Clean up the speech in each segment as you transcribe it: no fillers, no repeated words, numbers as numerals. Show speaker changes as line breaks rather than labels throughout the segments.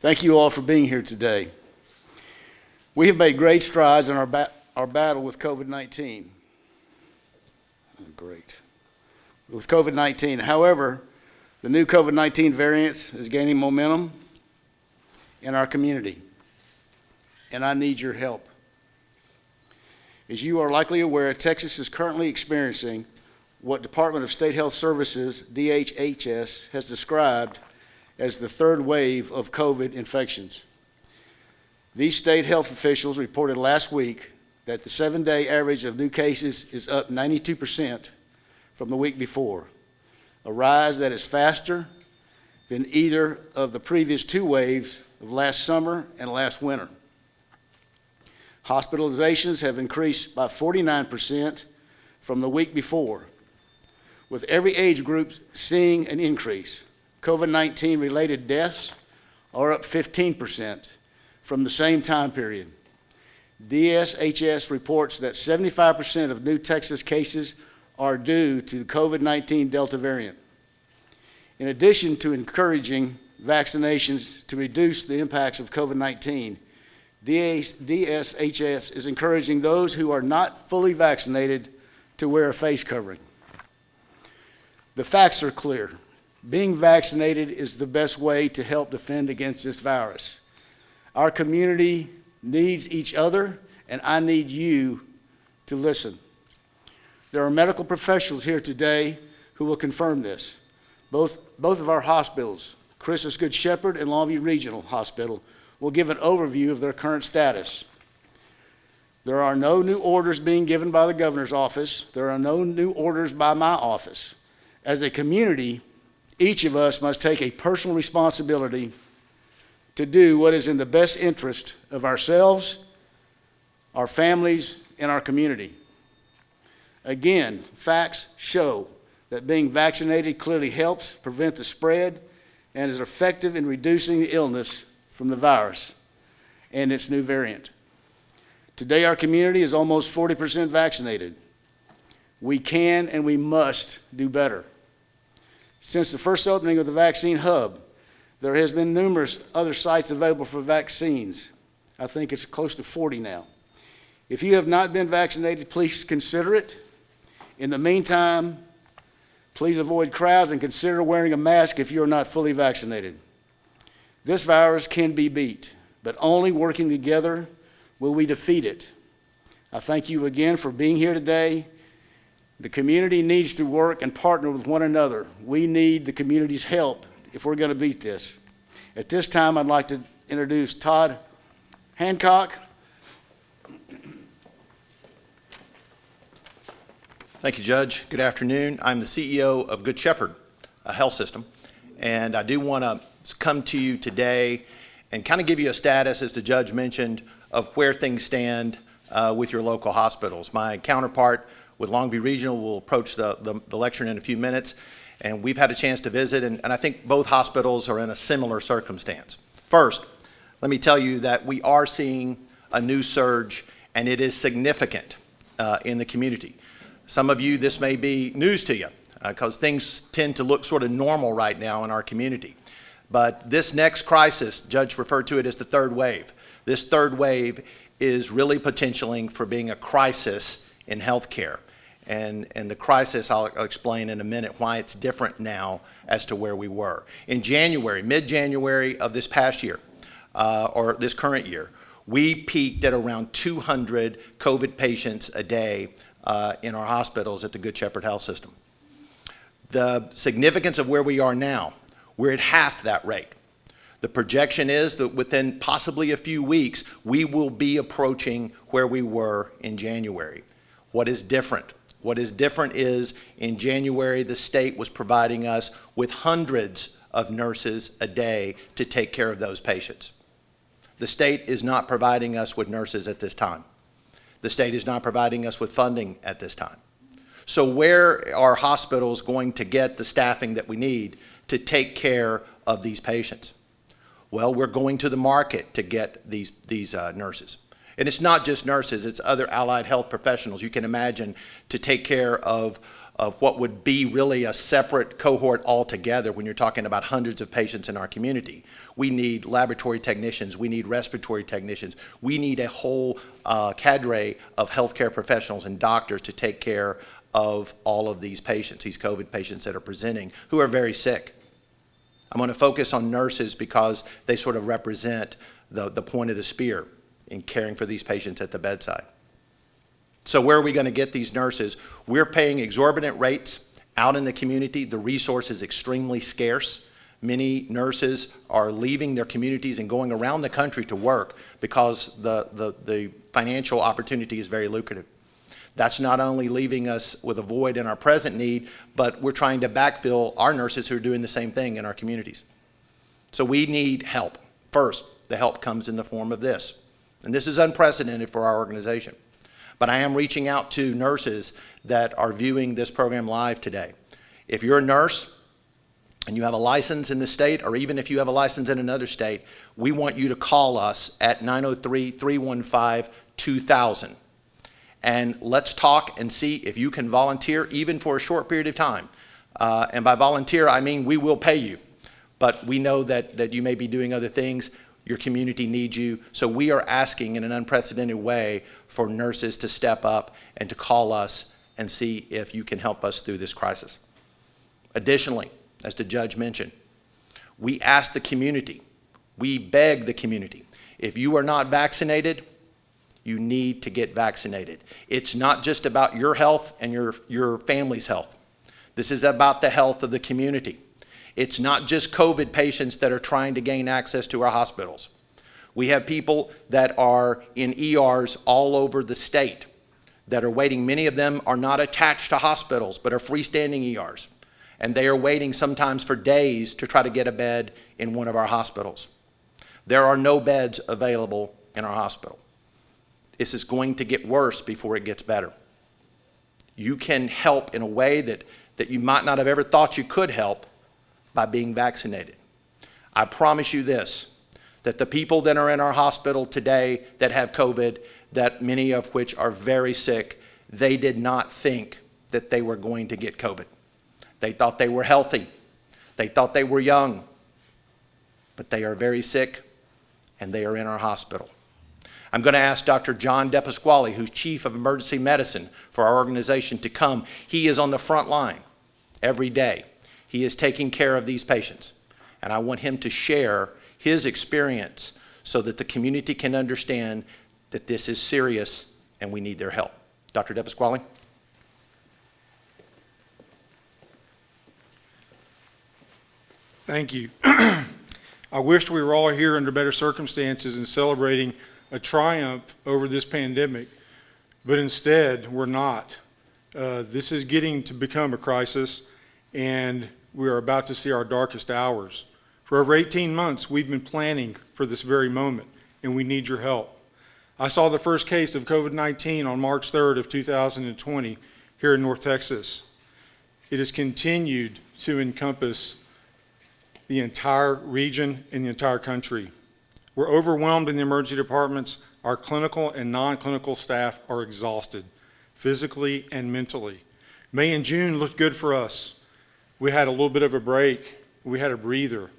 Thank you all for being here today. We have made great strides in our battle with COVID-19. With COVID-19. However, the new COVID-19 variant is gaining momentum in our community, and I need your help. As you are likely aware, Texas is currently experiencing what Department of State Health Services, DHHS, has described as the third wave of COVID infections. These state health officials reported last week that the 7-day average of new cases is up 92% from the week before, a rise that is faster than either of the previous two waves of last summer and last winter. Hospitalizations have increased by 49% from the week before, with every age group seeing an increase. COVID-19 related deaths are up 15% from the same time period. DSHS reports that 75% of new Texas cases are due to the COVID-19 Delta variant. In addition to encouraging vaccinations to reduce the impacts of COVID-19, DSHS is encouraging those who are not fully vaccinated to wear a face covering. The facts are clear. Being vaccinated is the best way to help defend against this virus. Our community needs each other, and I need you to listen. There are medical professionals here today who will confirm this. Both of our hospitals, Christus Good Shepherd and Longview Regional Hospital, will give an overview of their current status. There are no new orders being given by the governor's office. There are no new orders by my office. As a community, each of us must take a personal responsibility to do what is in the best interest of ourselves, our families, and our community. Again, facts show that being vaccinated clearly helps prevent the spread and is effective in reducing the illness from the virus and its new variant. Today, our community is almost 40% vaccinated. We can and we must do better. Since the first opening of the vaccine hub, there has been numerous other sites available for vaccines. I think it's close to 40 now. If you have not been vaccinated, please consider it. In the meantime, please avoid crowds and consider wearing a mask if you are not fully vaccinated. This virus can be beat, but only working together will we defeat it. I thank you again for being here today. The community needs to work and partner with one another. We need the community's help if we're going to beat this. At this time, I'd like to introduce Todd Hancock.
Thank you, Judge. Good afternoon. I'm the CEO of Good Shepherd Health System, and I do want to come to you today and kind of give you a status, as the Judge mentioned, of where things stand with your local hospitals. My counterpart with Longview Regional will approach the lectern in a few minutes, and we've had a chance to visit, and I think both hospitals are in a similar circumstance. First, let me tell you that we are seeing a new surge, and it is significant in the community. Some of you, this may be news to you, because things tend to look sort of normal right now in our community. But this next crisis, Judge referred to it as the third wave. This third wave is really potentialing for being a crisis in healthcare. And the crisis, I'll explain in a minute why it's different now as to where we were. In January, mid-January of this past year, or this current year, we peaked at around 200 COVID patients a day in our hospitals at the Good Shepherd Health System. The significance of where we are now, we're at half that rate. The projection is that within possibly a few weeks, we will be approaching where we were in January. What is different? What is different is in January, the state was providing us with hundreds of nurses a day to take care of those patients. The state is not providing us with nurses at this time. The state is not providing us with funding at this time. So where are hospitals going to get the staffing that we need to take care of these patients? Well, we're going to the market to get these nurses. And it's not just nurses, it's other allied health professionals. You can imagine to take care of of what would be really a separate cohort altogether when you're talking about hundreds of patients in our community. We need laboratory technicians, we need respiratory technicians, we need a whole cadre of healthcare professionals and doctors to take care of all of these patients, these COVID patients that are presenting, who are very sick. I'm going to focus on nurses because they sort of represent the point of the spear in caring for these patients at the bedside. So where are we going to get these nurses? We're paying exorbitant rates out in the community. The resource is extremely scarce. Many nurses are leaving their communities and going around the country to work because the financial opportunity is very lucrative. That's not only leaving us with a void in our present need, but we're trying to backfill our nurses who are doing the same thing in our communities. So we need help. First, the help comes in the form of this. And this is unprecedented for our organization. But I am reaching out to nurses that are viewing this program live today. If you're a nurse and you have a license in the state, or even if you have a license in another state, we want you to call us at 903-315-2000. And let's talk and see if you can volunteer even for a short period of time. And by volunteer, I mean we will pay you. But we know that you may be doing other things. Your community needs you. So we are asking in an unprecedented way for nurses to step up and to call us and see if you can help us through this crisis. Additionally, as the judge mentioned, we ask the community, we beg the community, if you are not vaccinated, you need to get vaccinated. It's not just about your health and your family's health. This is about the health of the community. It's not just COVID patients that are trying to gain access to our hospitals. We have people that are in ERs all over the state that are waiting. Many of them are not attached to hospitals, but are freestanding ERs. And they are waiting sometimes for days to try to get a bed in one of our hospitals. There are no beds available in our hospital. This is going to get worse before it gets better. You can help in a way that you might not have ever thought you could help by being vaccinated. I promise you this, that the people that are in our hospital today that have COVID, that many of which are very sick, they did not think that they were going to get COVID. They thought they were healthy. They thought they were young. But they are very sick, and they are in our hospital. I'm going to ask Dr. John DiPasquale, who's Chief of Emergency Medicine for our organization, to come. He is on the front line every day. He is taking care of these patients. And I want him to share his experience so that the community can understand that this is serious and we need their help. Dr. DiPasquale?
Thank you. I wish we were all here under better circumstances and celebrating a triumph over this pandemic, but instead we're not. This is getting to become a crisis, and we are about to see our darkest hours. For over 18 months, we've been planning for this very moment, and we need your help. I saw the first case of COVID-19 on March 3rd of 2020 here in North Texas. It has continued to encompass the entire region and the entire country. We're overwhelmed in the emergency departments. Our clinical and non-clinical staff are exhausted, physically and mentally. May and June looked good for us. We had a little bit of a break. We had a breather.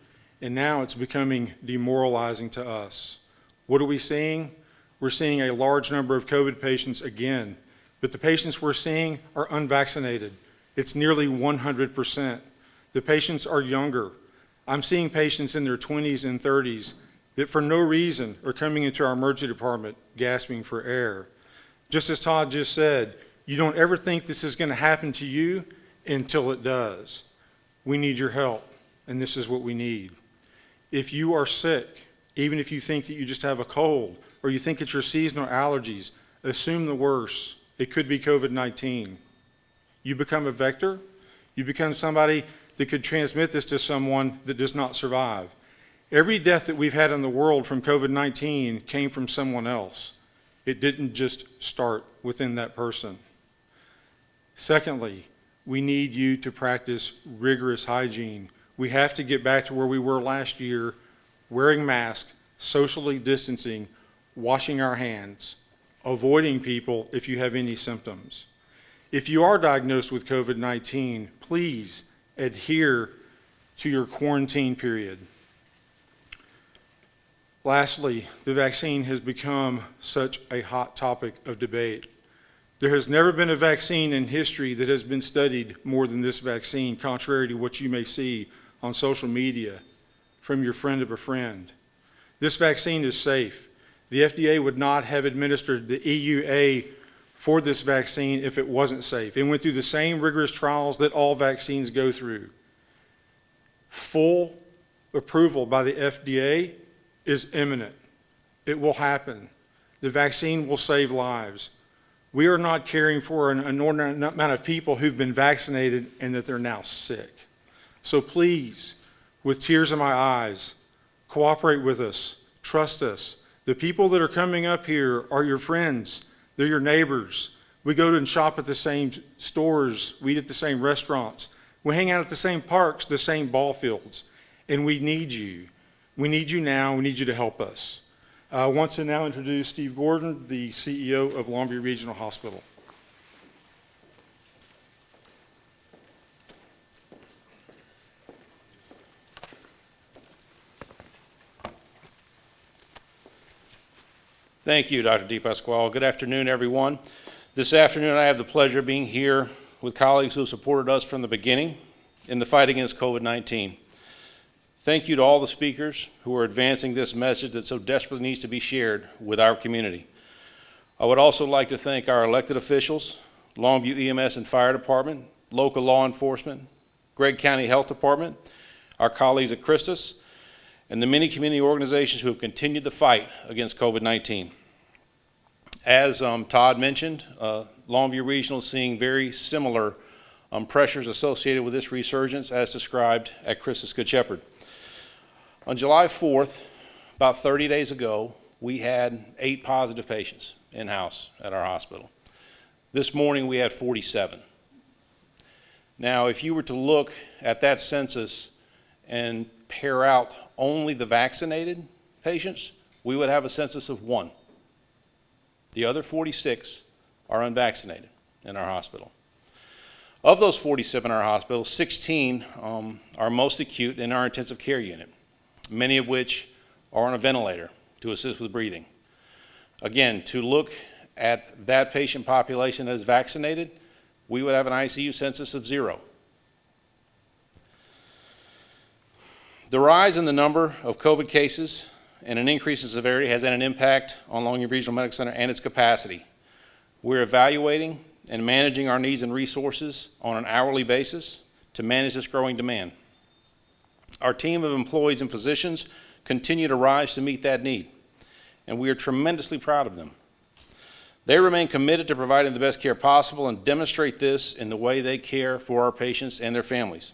And now it's becoming demoralizing to us. What are we seeing? We're seeing a large number of COVID patients again, but the patients we're seeing are unvaccinated. It's nearly 100%. The patients are younger. I'm seeing patients in their 20s and 30s that for no reason are coming into our emergency department gasping for air. Just as Todd just said, you don't ever think this is going to happen to you until it does. We need your help, and this is what we need. If you are sick, even if you think that you just have a cold, or you think it's your seasonal allergies, assume the worst. It could be COVID-19. You become a vector, you become somebody that could transmit this to someone that does not survive. Every death that we've had in the world from COVID-19 came from someone else. It didn't just start within that person. Secondly, we need you to practice rigorous hygiene. We have to get back to where we were last year, wearing masks, socially distancing, washing our hands, avoiding people if you have any symptoms. If you are diagnosed with COVID-19, please adhere to your quarantine period. Lastly, the vaccine has become such a hot topic of debate. There has never been a vaccine in history that has been studied more than this vaccine, contrary to what you may see on social media from your friend of a friend. This vaccine is safe. The FDA would not have administered the EUA for this vaccine if it wasn't safe. It went through the same rigorous trials that all vaccines go through. Full approval by the FDA is imminent. It will happen. The vaccine will save lives. We are not caring for an inordinate amount of people who've been vaccinated and that they're now sick. So please, with tears in my eyes, cooperate with us, trust us. The people that are coming up here are your friends, they're your neighbors. We go and shop at the same stores, we eat at the same restaurants, we hang out at the same parks, the same ball fields, and we need you. We need you now, we need you to help us. I want to now introduce Steve Gordon, the CEO of Longview Regional Hospital.
Thank you, Dr. DiPasquale. Good afternoon, everyone. This afternoon, I have the pleasure of being here with colleagues who have supported us from the beginning in the fight against COVID-19. Thank you to all the speakers who are advancing this message that so desperately needs to be shared with our community. I would also like to thank our elected officials, Longview EMS and Fire Department, local law enforcement, Gregg County Health Department, our colleagues at Christus, and the many community organizations who have continued the fight against COVID-19. As Todd mentioned, Longview Regional is seeing very similar pressures associated with this resurgence as described at Christus Good Shepherd. On July 4th, about 30 days ago, we had 8 positive patients in-house at our hospital. This morning we had 47. Now, if you were to look at that census and pair out only the vaccinated patients, we would have a census of 1. The other 46 are unvaccinated in our hospital. Of those 47 in our hospital, 16 are most acute in our intensive care unit, many of which are on a ventilator to assist with breathing. Again, to look at that patient population that is vaccinated, we would have an ICU census of 0. The rise in the number of COVID cases and an increase in severity has had an impact on Longview Regional Medical Center and its capacity. We're evaluating and managing our needs and resources on an hourly basis to manage this growing demand. Our team of employees and physicians continue to rise to meet that need, and we are tremendously proud of them. They remain committed to providing the best care possible and demonstrate this in the way they care for our patients and their families.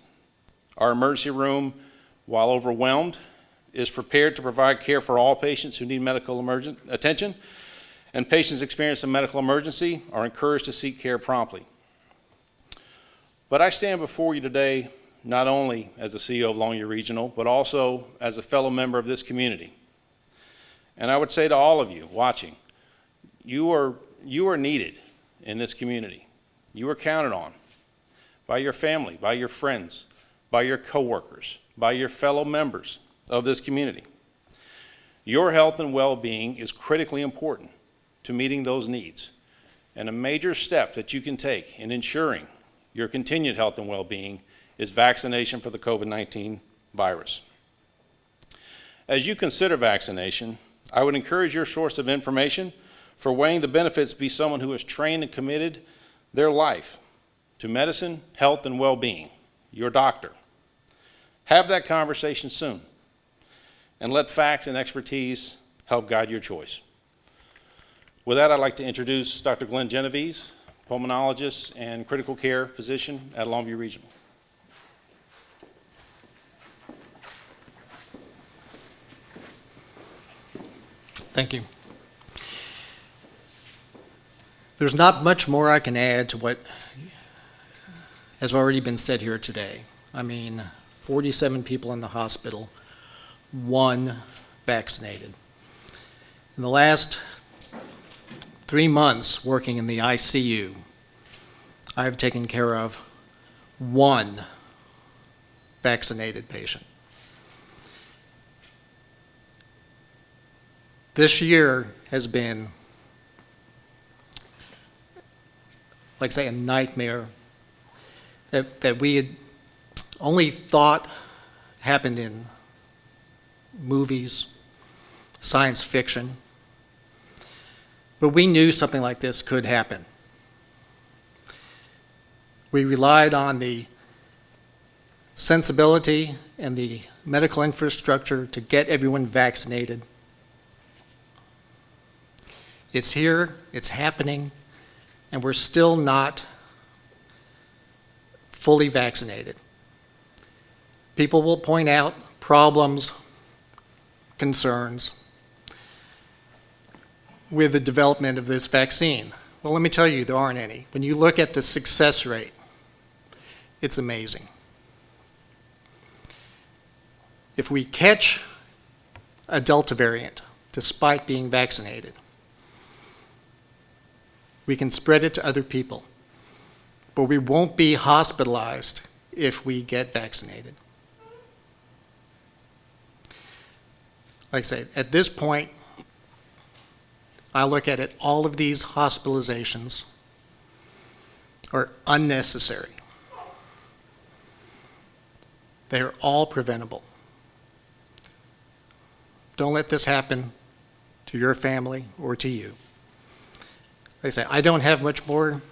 Our emergency room, while overwhelmed, is prepared to provide care for all patients who need medical attention, and patients experiencing a medical emergency are encouraged to seek care promptly. But I stand before you today not only as the CEO of Longview Regional, but also as a fellow member of this community. And I would say to all of you watching, you are needed in this community. You are counted on by your family, by your friends, by your coworkers, by your fellow members of this community. Your health and well-being is critically important to meeting those needs, and a major step that you can take in ensuring your continued health and well-being is vaccination for the COVID-19 virus. As you consider vaccination, I would encourage your source of information for weighing the benefits be someone who has trained and committed their life to medicine, health, and well-being, your doctor. Have that conversation soon, and let facts and expertise help guide your choice. With that, I'd like to introduce Dr. Glenn Genovese, pulmonologist and critical care physician at Longview Regional.
Thank you. There's not much more I can add to what has already been said here today. I mean, 47 people in the hospital, 1 vaccinated. In the last 3 months working in the ICU, I have taken care of one vaccinated patient. This year has been, like I say, a nightmare that we had only thought happened in movies, science fiction, but we knew something like this could happen. We relied on the sensibility and the medical infrastructure to get everyone vaccinated. It's here, it's happening, and we're still not fully vaccinated. People will point out problems, concerns with the development of this vaccine. Well, let me tell you, there aren't any. When you look at the success rate, it's amazing. If we catch a Delta variant, despite being vaccinated, we can spread it to other people, but we won't be hospitalized if we get vaccinated. Like I say, at this point, I look at it, all of these hospitalizations are unnecessary. They are all preventable. Don't let this happen to your family or to you. Like I say, I don't have much more.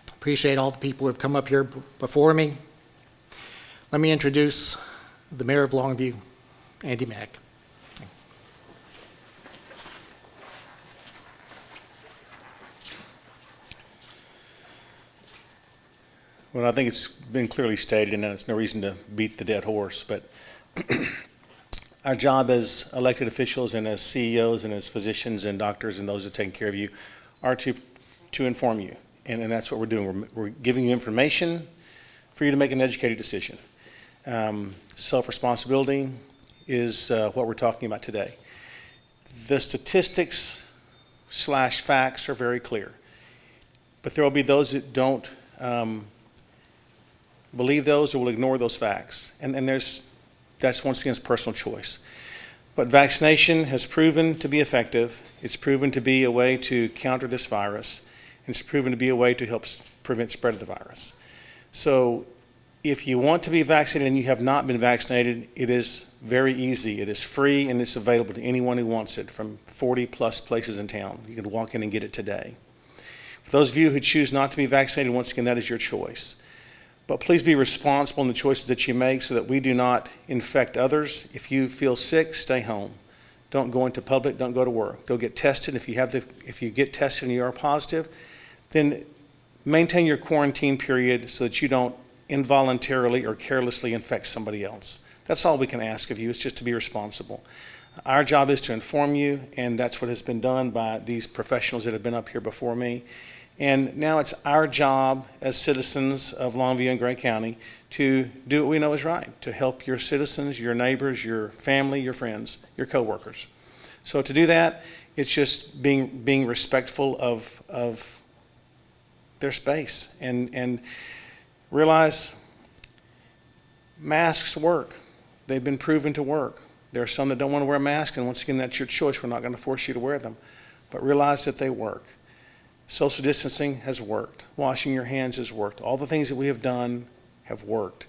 Appreciate all the people who have come up here before me. Let me introduce the Mayor of Longview, Andy Mack.
Well, I think it's been clearly stated, and there's no reason to beat the dead horse, but our job as elected officials and as CEOs and as physicians and doctors and those that take care of you are to inform you, and that's what we're doing. We're giving you information for you to make an educated decision. Self-responsibility is what we're talking about today. The statistics / facts are very clear, but there will be those that don't believe those or will ignore those facts. And that's once again personal choice. But vaccination has proven to be effective. It's proven to be a way to counter this virus. And it's proven to be a way to help prevent spread of the virus. So if you want to be vaccinated and you have not been vaccinated, it is very easy. It is free and it's available to anyone who wants it from 40 plus places in town. You can walk in and get it today. For those of you who choose not to be vaccinated, once again, that is your choice. But please be responsible in the choices that you make so that we do not infect others. If you feel sick, stay home. Don't go into public, don't go to work. Go get tested. If you get tested and you are positive, then maintain your quarantine period so that you don't involuntarily or carelessly infect somebody else. That's all we can ask of you, is just to be responsible. Our job is to inform you, and that's what has been done by these professionals that have been up here before me. And now it's our job as citizens of Longview and Gregg County to do what we know is right, to help your citizens, your neighbors, your family, your friends, your coworkers. So to do that, it's just being respectful of their space and realize masks work. They've been proven to work. There are some that don't want to wear masks, and once again, that's your choice. We're not going to force you to wear them. But realize that they work. Social distancing has worked. Washing your hands has worked. All the things that we have done have worked.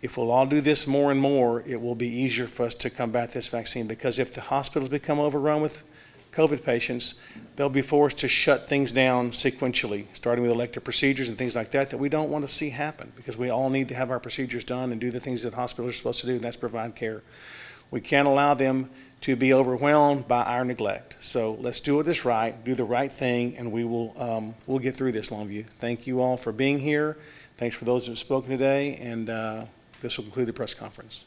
If we'll all do this more and more, it will be easier for us to combat this vaccine, because if the hospitals become overrun with COVID patients, they'll be forced to shut things down sequentially, starting with elective procedures and things like that we don't want to see happen, because we all need to have our procedures done and do the things that hospitals are supposed to do, and that's provide care. We can't allow them to be overwhelmed by our neglect. So let's do what is right, do the right thing, and we'll get through this, Longview. Thank you all for being here. Thanks for those who have spoken today, and this will conclude the press conference.